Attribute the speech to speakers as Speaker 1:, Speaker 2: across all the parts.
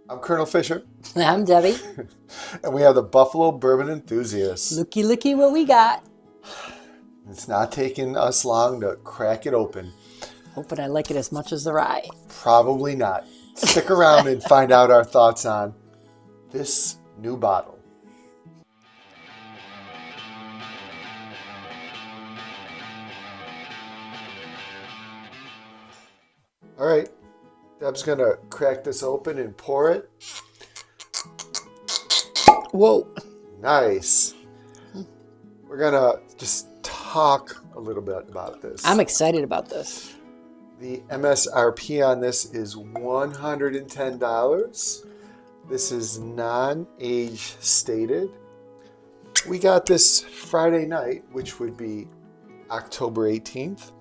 Speaker 1: I'm Colonel Fisher.
Speaker 2: I'm Debbie.
Speaker 1: And we are the Buffalo Bourbon Enthusiasts.
Speaker 2: Looky what we got.
Speaker 1: It's not taking us long to crack it open.
Speaker 2: Hoping I like it as much as the rye.
Speaker 1: Probably not. Stick around and find out our thoughts on this new bottle. All right, Deb's going to crack this open and pour it.
Speaker 2: Whoa.
Speaker 1: Nice. We're going to just talk a little bit about this.
Speaker 2: I'm excited about this.
Speaker 1: The MSRP on this is $110. This is non-age stated. We got this Friday night, which would be October 18th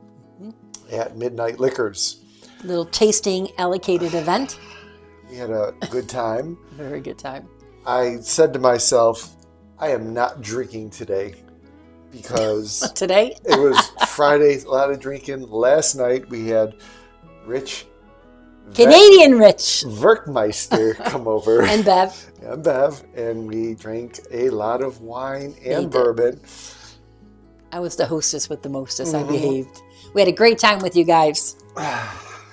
Speaker 1: at Midnight Liquors.
Speaker 2: Little tasting allocated event.
Speaker 1: We had a good time.
Speaker 2: Very good time.
Speaker 1: I said to myself, I am not drinking today because
Speaker 2: Today?
Speaker 1: it was Friday, a lot of drinking. Last night we had Rich
Speaker 2: Canadian Rich.
Speaker 1: Werkmeister come over.
Speaker 2: And Bev.
Speaker 1: And Bev. And we drank a lot of wine and
Speaker 2: They did.
Speaker 1: bourbon.
Speaker 2: I was the hostess with the mostest. I behaved. We had a great time with you guys.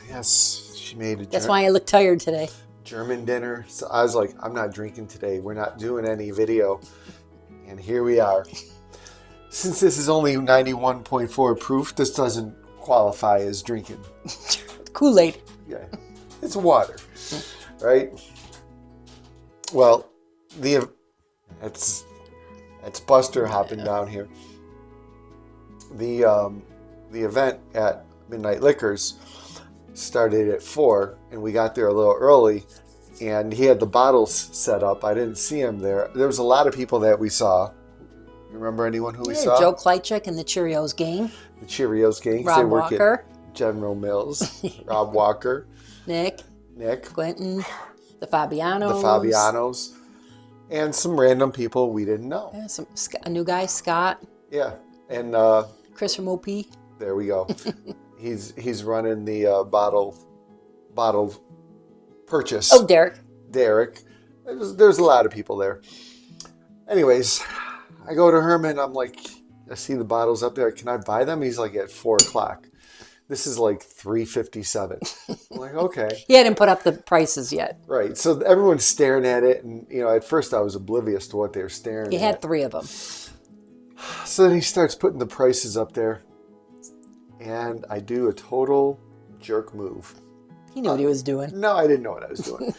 Speaker 1: Yes, she made a
Speaker 2: That's why I look tired today.
Speaker 1: German dinner. So I was like, I'm not drinking today. We're not doing any video. And here we are. Since this is only 91.4 proof, this doesn't qualify as drinking.
Speaker 2: Kool-Aid.
Speaker 1: Yeah, it's water, right? Well, that's Buster hopping down here. The event at Midnight Liquors started at 4, and we got there a little early, and he had the bottles set up. I didn't see him there. There was a lot of people that we saw. You remember anyone who we saw?
Speaker 2: Joe Kleichik and the Cheerios gang.
Speaker 1: The Cheerios gang.
Speaker 2: Rob
Speaker 1: They work
Speaker 2: Walker.
Speaker 1: at General Mills. Rob Walker.
Speaker 2: Nick.
Speaker 1: The
Speaker 2: Quentin. The Fabianos.
Speaker 1: Fabianos. And some random people we didn't know.
Speaker 2: Yeah, a new guy, Scott.
Speaker 1: Yeah. And
Speaker 2: Chris from OP.
Speaker 1: there we go. He's running the bottle purchase.
Speaker 2: Oh, Derek.
Speaker 1: There's a lot of people there. Anyways, I go to Herman. I'm like, I see the bottles up there. Can I buy them? He's like, at 4:00. This is like 3:57. I'm like, okay.
Speaker 2: He hadn't put up the prices yet.
Speaker 1: Right. So everyone's staring at it. And, at first I was oblivious to what they were staring at.
Speaker 2: He had 3 of them.
Speaker 1: So then he starts putting the prices up there. And I do a total jerk move.
Speaker 2: He knew what he was doing.
Speaker 1: No, I didn't know what I was doing.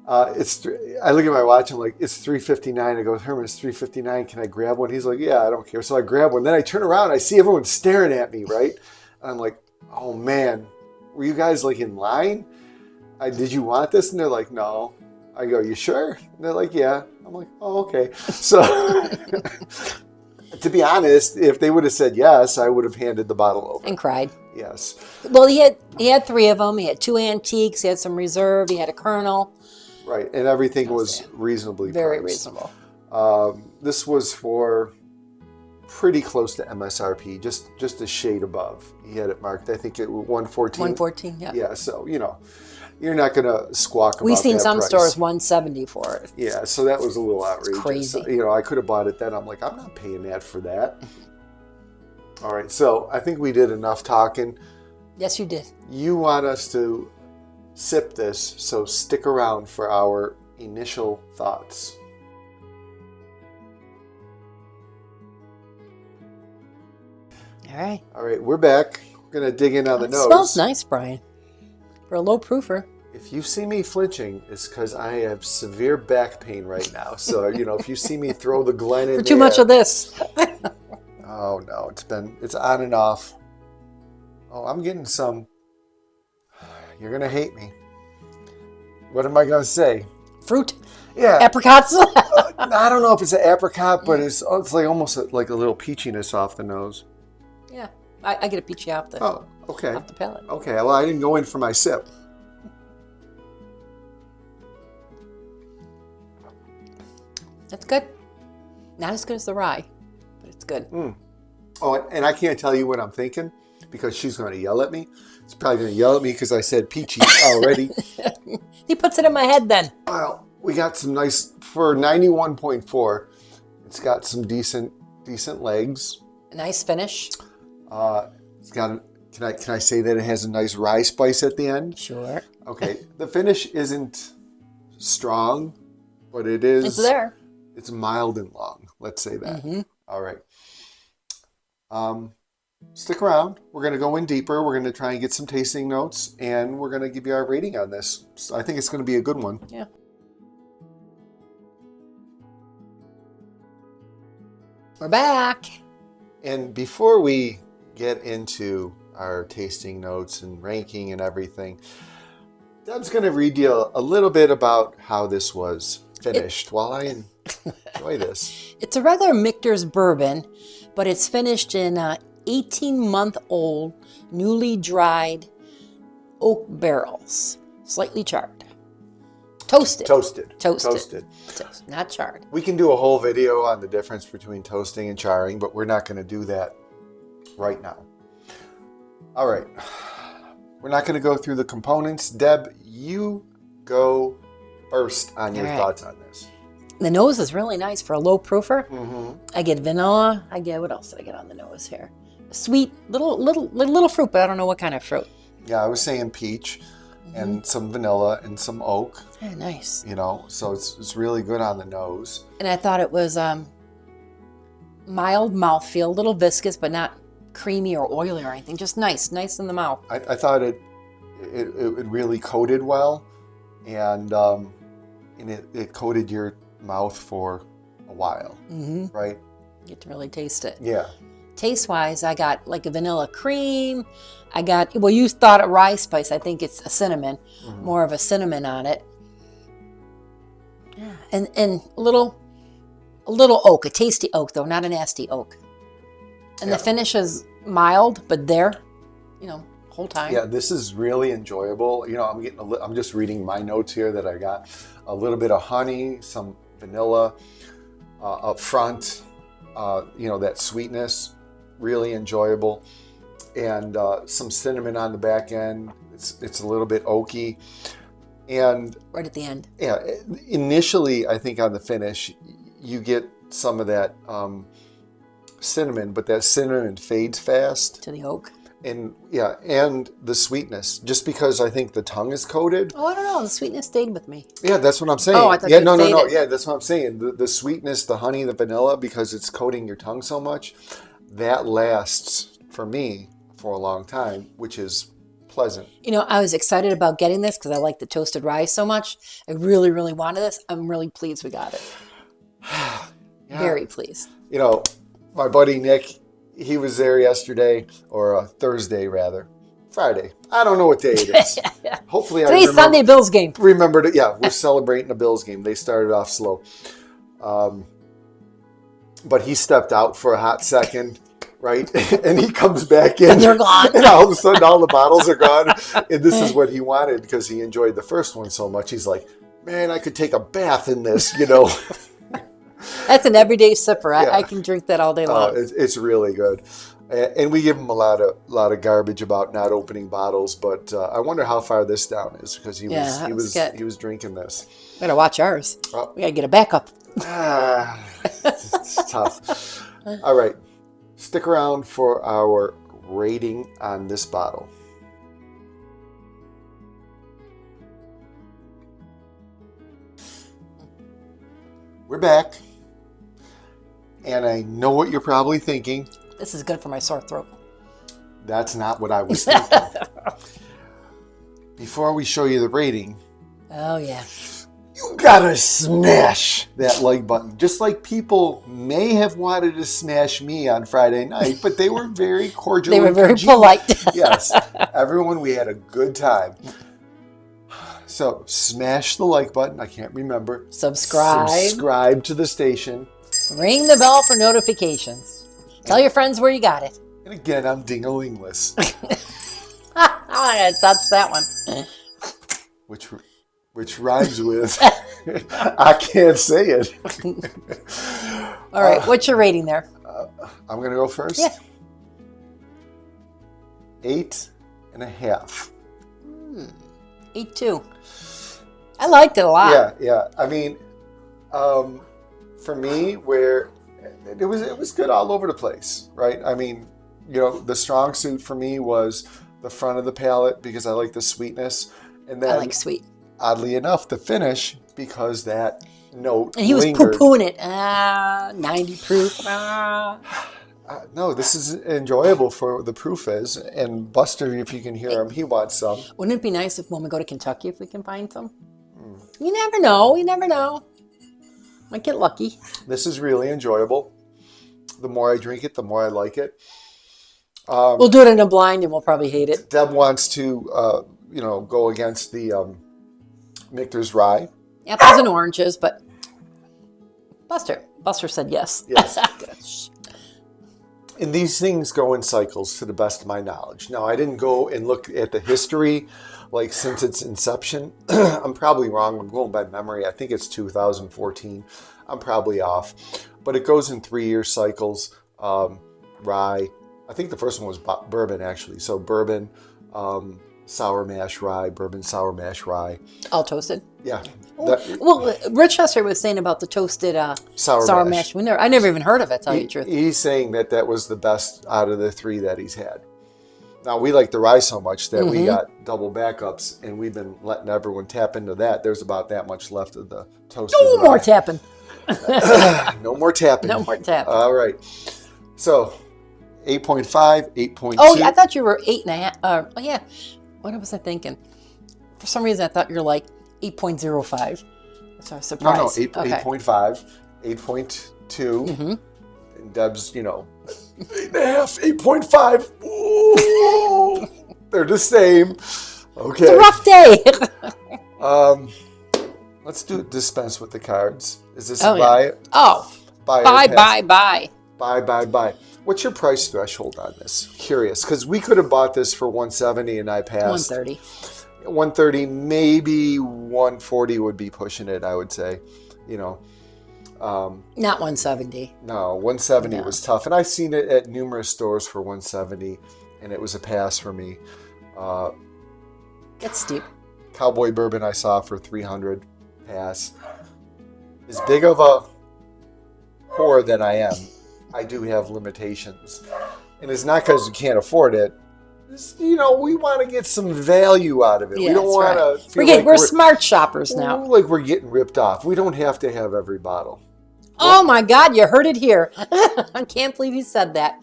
Speaker 1: I look at my watch. I'm like, it's 3:59. I go, Herman, it's 3:59. Can I grab one? He's like, yeah, I don't care. So I grab one. Then I turn around. I see everyone staring at me, right? And I'm like, oh, man. Were you guys like in line? Did you want this? And they're like, no. I go, you sure? And they're like, yeah. I'm like, oh, okay. So to be honest, if they would have said yes, I would have handed the bottle over.
Speaker 2: And cried.
Speaker 1: Yes.
Speaker 2: Well, he had 3 of them. He had 2 antiques. He had some reserve. He had a Colonel.
Speaker 1: Right. And everything was reasonably
Speaker 2: Very
Speaker 1: priced.
Speaker 2: reasonable.
Speaker 1: This was for pretty close to MSRP, just a shade above. He had it marked, I think, at 114.
Speaker 2: 114, yeah.
Speaker 1: Yeah, so, you're not going to squawk about
Speaker 2: We've seen
Speaker 1: that
Speaker 2: some
Speaker 1: price.
Speaker 2: stores 170 for it.
Speaker 1: Yeah, so that was a little outrageous.
Speaker 2: Crazy.
Speaker 1: I could have bought it then. I'm like, I'm not paying that for that. All right, so I think we did enough talking.
Speaker 2: Yes, you did.
Speaker 1: You want us to sip this, so stick around for our initial thoughts. All right, we're back. We're going to dig in on the nose.
Speaker 2: It smells nice, Brian. For a low proofer.
Speaker 1: If you see me flinching, it's because I have severe back pain right now. So, if you see me throw the Glen in
Speaker 2: For too much of this.
Speaker 1: Oh, no, it's on and off. Oh, I'm getting some. You're going to hate me. What am I going to say?
Speaker 2: Fruit.
Speaker 1: Yeah.
Speaker 2: Apricots.
Speaker 1: I don't know if it's an apricot, but it's like almost like a little peachiness off the nose.
Speaker 2: Yeah. I get a peachy off the
Speaker 1: okay.
Speaker 2: off the palate.
Speaker 1: Okay, well, I didn't go in for my sip.
Speaker 2: That's good. Not as good as the rye, but it's good.
Speaker 1: Oh, and I can't tell you what I'm thinking because she's going to yell at me. She's probably going to yell at me because I said peachy already.
Speaker 2: He puts it in my head then.
Speaker 1: Well, we got some nice, for 91.4, it's got some decent legs.
Speaker 2: Nice finish.
Speaker 1: It's got, can I say that it has a nice rye spice at the end?
Speaker 2: Sure.
Speaker 1: Okay. The finish isn't strong, but it is.
Speaker 2: It's there.
Speaker 1: It's mild and long. Let's say that.
Speaker 2: Mm-hmm.
Speaker 1: All right. Stick around. We're going to go in deeper. We're going to try and get some tasting notes, and we're going to give you our rating on this. So I think it's going to be a good one.
Speaker 2: Yeah. We're back.
Speaker 1: And before we get into our tasting notes and ranking and everything, Deb's going to read you a little bit about how this was finished while I enjoy this.
Speaker 2: It's a regular Michter's bourbon, but it's finished in 18-month-old, newly dried oak barrels, slightly charred. Toasted.
Speaker 1: Toasted.
Speaker 2: Not charred.
Speaker 1: We can do a whole video on the difference between toasting and charring, but we're not going to do that right now. All right. We're not going to go through the components. Deb, you go first on your thoughts on this.
Speaker 2: The nose is really nice for a low proofer.
Speaker 1: Mm-hmm.
Speaker 2: I get vanilla. What else did I get on the nose here? Sweet, little fruit, but I don't know what kind of fruit.
Speaker 1: Yeah, I was saying peach and some vanilla and some oak.
Speaker 2: Yeah, nice.
Speaker 1: You know, so it's really good on the nose.
Speaker 2: And I thought it was mild mouthfeel, a little viscous, but not creamy or oily or anything. Just nice in the mouth.
Speaker 1: I thought it really coated well, and it coated your mouth for a while, right?
Speaker 2: You get to really taste it.
Speaker 1: Yeah.
Speaker 2: Taste-wise, I got like a vanilla cream. I got, well, you thought a rye spice. I think it's a cinnamon, more of a cinnamon on it. Yeah, and a little oak, a tasty oak though, not a nasty oak. And the finish is mild, but there, whole time.
Speaker 1: Yeah, this is really enjoyable. You know, I'm just reading my notes here that I got. A little bit of honey, some vanilla up front. That sweetness, really enjoyable, and some cinnamon on the back end. It's a little bit oaky, and
Speaker 2: right at the end.
Speaker 1: Yeah, initially I think on the finish you get some of that cinnamon, but that cinnamon fades fast
Speaker 2: to the oak.
Speaker 1: And the sweetness, just because I think the tongue is coated.
Speaker 2: Oh, I don't know. The sweetness stayed with me.
Speaker 1: Yeah, that's what I'm saying.
Speaker 2: Oh, I thought
Speaker 1: no. Yeah, that's what I'm saying. The sweetness, the honey, the vanilla, because it's coating your tongue so much, that lasts for me for a long time, which is pleasant.
Speaker 2: I was excited about getting this because I like the toasted rye so much. I really, really wanted this. I'm really pleased we got it. Yeah. Very pleased.
Speaker 1: My buddy Nick, he was there yesterday, or Thursday rather. Friday. I don't know what day it is.
Speaker 2: Yeah.
Speaker 1: Hopefully
Speaker 2: Today's Sunday Bills game.
Speaker 1: Remembered it. Yeah, we're celebrating a Bills game. They started off slow. But he stepped out for a hot second, right? And he comes back in.
Speaker 2: And they're gone.
Speaker 1: And all of a sudden, all the bottles are gone. And this is what he wanted because he enjoyed the first one so much. He's like, man, I could take a bath in this,
Speaker 2: That's an everyday sipper.
Speaker 1: Yeah.
Speaker 2: I can drink that all day long.
Speaker 1: It's really good. And we give him a lot of garbage about not opening bottles, but I wonder how far this down is because he was drinking this.
Speaker 2: We gotta watch ours. We gotta get a backup.
Speaker 1: It's tough. All right, stick around for our rating on this bottle. We're back, and I know what you're probably thinking.
Speaker 2: This is good for my sore throat.
Speaker 1: That's not what I was thinking. Before we show you the rating,
Speaker 2: oh yeah,
Speaker 1: you gotta smash that like button. Just like people may have wanted to smash me on Friday night, but they were very cordial.
Speaker 2: They were very polite.
Speaker 1: Yes, everyone, we had a good time. So smash the like button. I can't remember. Subscribe to the station.
Speaker 2: Ring the bell for notifications. Tell your friends where you got it.
Speaker 1: And again, I'm ding-a-lingless.
Speaker 2: That's that one.
Speaker 1: Which rhymes with I can't say it.
Speaker 2: All right, what's your rating there?
Speaker 1: I'm gonna go first.
Speaker 2: Yeah.
Speaker 1: 8.5.
Speaker 2: 8.2. I liked it a lot.
Speaker 1: Yeah. I mean, for me, where it was good all over the place, right? I mean, the strong suit for me was the front of the palate because I like the sweetness, and
Speaker 2: I
Speaker 1: then
Speaker 2: like sweet.
Speaker 1: oddly enough, the finish because that note
Speaker 2: And he was
Speaker 1: lingered.
Speaker 2: poo-pooing it. 90 proof.
Speaker 1: No, this is enjoyable for the proof is. And Buster, if you can hear him, he wants some.
Speaker 2: Wouldn't it be nice if when we go to Kentucky, if we can find some? You never know. You never know. Might get lucky.
Speaker 1: This is really enjoyable. The more I drink it, the more I like it.
Speaker 2: We'll do it in a blind and we'll probably hate it.
Speaker 1: Deb wants to, go against the Michter's Rye.
Speaker 2: Apples and oranges, but Buster said yes.
Speaker 1: Yes. And these things go in cycles to the best of my knowledge. Now, I didn't go and look at the history, like since its inception. I'm probably wrong. I'm going by memory. I think it's 2014. I'm probably off. But it goes in 3-year cycles. Rye. I think the first one was bourbon, actually. So bourbon, sour mash rye, bourbon sour mash rye.
Speaker 2: All toasted?
Speaker 1: Yeah.
Speaker 2: Well, Richester was saying about the toasted sour mash. I never even heard of it, tell you the truth.
Speaker 1: He's saying that was the best out of the 3 that he's had. Now, we like the rye so much that we got double backups, and we've been letting everyone tap into that. There's about that much left of the toasted
Speaker 2: No
Speaker 1: rye.
Speaker 2: more tapping.
Speaker 1: No more tapping.
Speaker 2: No more tapping.
Speaker 1: All right. So, 8.5, 8.2.
Speaker 2: Oh, I thought you were 8.5. Yeah. What was I thinking? For some reason, I thought you were like 8.05. So I was surprised.
Speaker 1: No, 8.5, 8.2. And Deb's, 8.5, 8.5. Ooh, they're the same. Okay.
Speaker 2: It's a rough day.
Speaker 1: Let's dispense with the cards. Is this
Speaker 2: Oh,
Speaker 1: a
Speaker 2: yeah.
Speaker 1: buy?
Speaker 2: Oh.
Speaker 1: Buy.
Speaker 2: Buy.
Speaker 1: What's your price threshold on this? Curious, because we could have bought this for 170 and I passed.
Speaker 2: 130.
Speaker 1: 130, maybe 140 would be pushing it, I would say.
Speaker 2: Not 170.
Speaker 1: No, 170
Speaker 2: No.
Speaker 1: was tough. And I've seen it at numerous stores for 170, and it was a pass for me.
Speaker 2: It's steep.
Speaker 1: Cowboy Bourbon I saw for 300, pass. As big of a whore that I am, I do have limitations. And it's not because you can't afford it. It's, we want to get some value out of it.
Speaker 2: Yeah,
Speaker 1: we don't
Speaker 2: that's
Speaker 1: want
Speaker 2: right.
Speaker 1: to feel like
Speaker 2: we're smart shoppers now.
Speaker 1: like we're getting ripped off. We don't have to have every bottle.
Speaker 2: Oh my God, you heard it here. I can't believe he said that.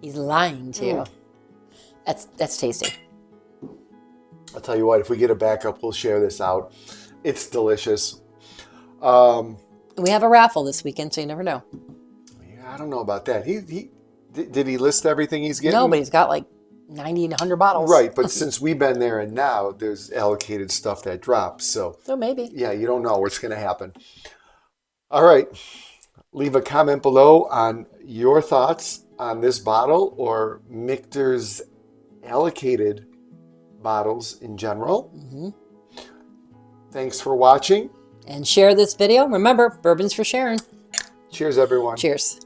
Speaker 2: He's lying to you. That's tasty.
Speaker 1: I'll tell you what, if we get a backup, we'll share this out. It's delicious.
Speaker 2: We have a raffle this weekend, so you never know.
Speaker 1: Yeah, I don't know about that. Did he list everything he's getting?
Speaker 2: No, but he's got like 90 and 100 bottles.
Speaker 1: Right, but since we've been there and now, there's allocated stuff that drops. So
Speaker 2: maybe.
Speaker 1: Yeah, you don't know what's going to happen. All right. Leave a comment below on your thoughts on this bottle or Michter's allocated bottles in general. Thanks for watching.
Speaker 2: And share this video. Remember, bourbon's for sharing.
Speaker 1: Cheers, everyone.
Speaker 2: Cheers.